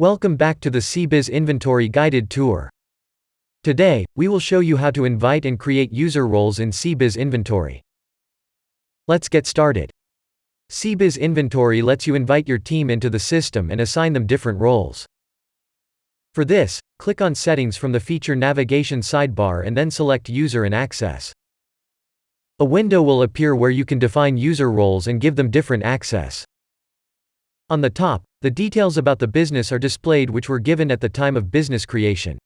Welcome back to the SeeBiz Inventory guided tour. Today, we will show you how to invite and create user roles in SeeBiz Inventory. Let's get started. SeeBiz Inventory lets you invite your team into the system and assign them different roles. For this, click on Settings from the Feature Navigation sidebar and then select User and Access. A window will appear where you can define user roles and give them different access. On the top, the details about the business are displayed which were given at the time of business creation.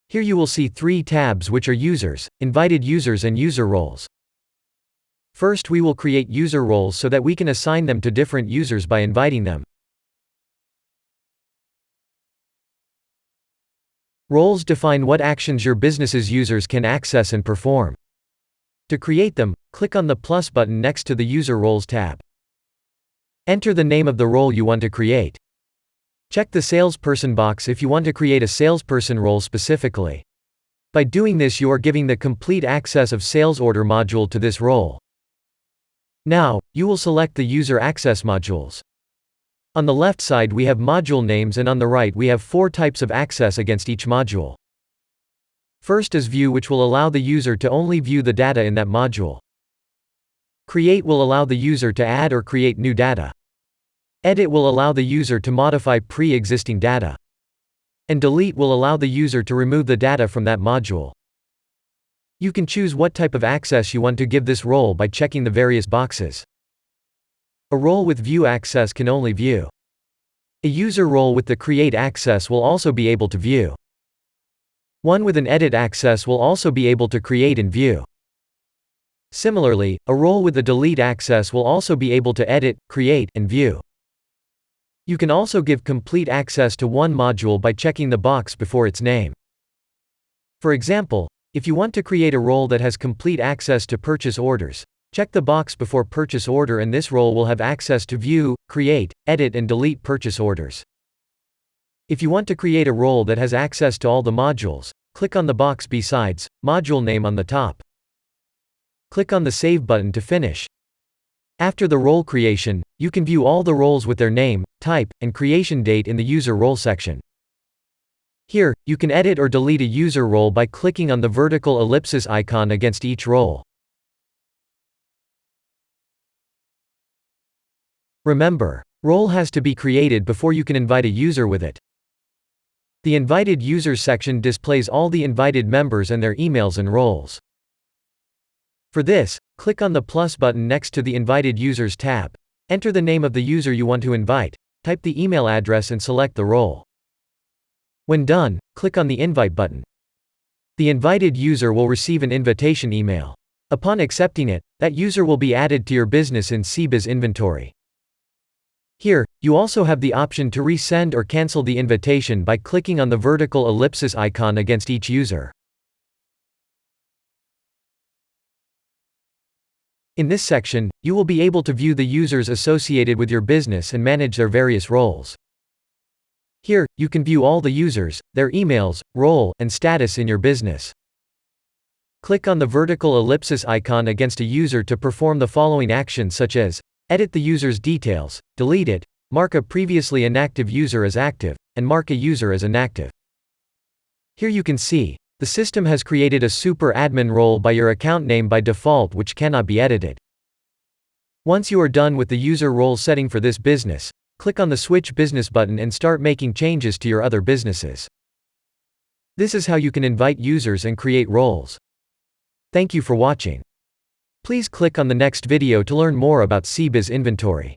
Here you will see three tabs which are Users, Invited Users and User Roles. First we will create user roles so that we can assign them to different users by inviting them. Roles define what actions your business's users can access and perform. To create them, click on the plus button next to the User Roles tab. Enter the name of the role you want to create. Check the salesperson box if you want to create a salesperson role specifically. By doing this you are giving the complete access of sales order module to this role. Now, you will select the user access modules. On the left side we have module names and on the right we have 4 types of access against each module. First is View, which will allow the user to only view the data in that module. Create will allow the user to add or create new data. Edit will allow the user to modify pre-existing data. And Delete will allow the user to remove the data from that module. You can choose what type of access you want to give this role by checking the various boxes. A role with View access can only view. A user role with the Create access will also be able to view. One with an Edit access will also be able to create and view. Similarly, a role with the Delete access will also be able to edit, create, and view. You can also give complete access to one module by checking the box before its name. For example, if you want to create a role that has complete access to purchase orders, check the box before purchase order and this role will have access to view, create, edit and delete purchase orders. If you want to create a role that has access to all the modules, click on the box besides module name on the top. Click on the Save button to finish. After the role creation, you can view all the roles with their name, type, and creation date in the User Role section. Here, you can edit or delete a user role by clicking on the vertical ellipsis icon against each role. Remember, role has to be created before you can invite a user with it. The Invited Users section displays all the invited members and their emails and roles. For this, click on the plus button next to the Invited Users tab. Enter the name of the user you want to invite, type the email address and select the role. When done, click on the Invite button. The invited user will receive an invitation email. Upon accepting it, that user will be added to your business in SeeBiz Inventory. Here, you also have the option to resend or cancel the invitation by clicking on the vertical ellipsis icon against each user. In this section, you will be able to view the users associated with your business and manage their various roles. Here, you can view all the users, their emails, role, and status in your business. Click on the vertical ellipsis icon against a user to perform the following actions such as edit the user's details, delete it, mark a previously inactive user as active, and mark a user as inactive. Here you can see, the system has created a super admin role by your account name by default which cannot be edited. Once you are done with the user role setting for this business, click on the Switch Business button and start making changes to your other businesses. This is how you can invite users and create roles. Thank you for watching. Please click on the next video to learn more about SeeBiz Inventory.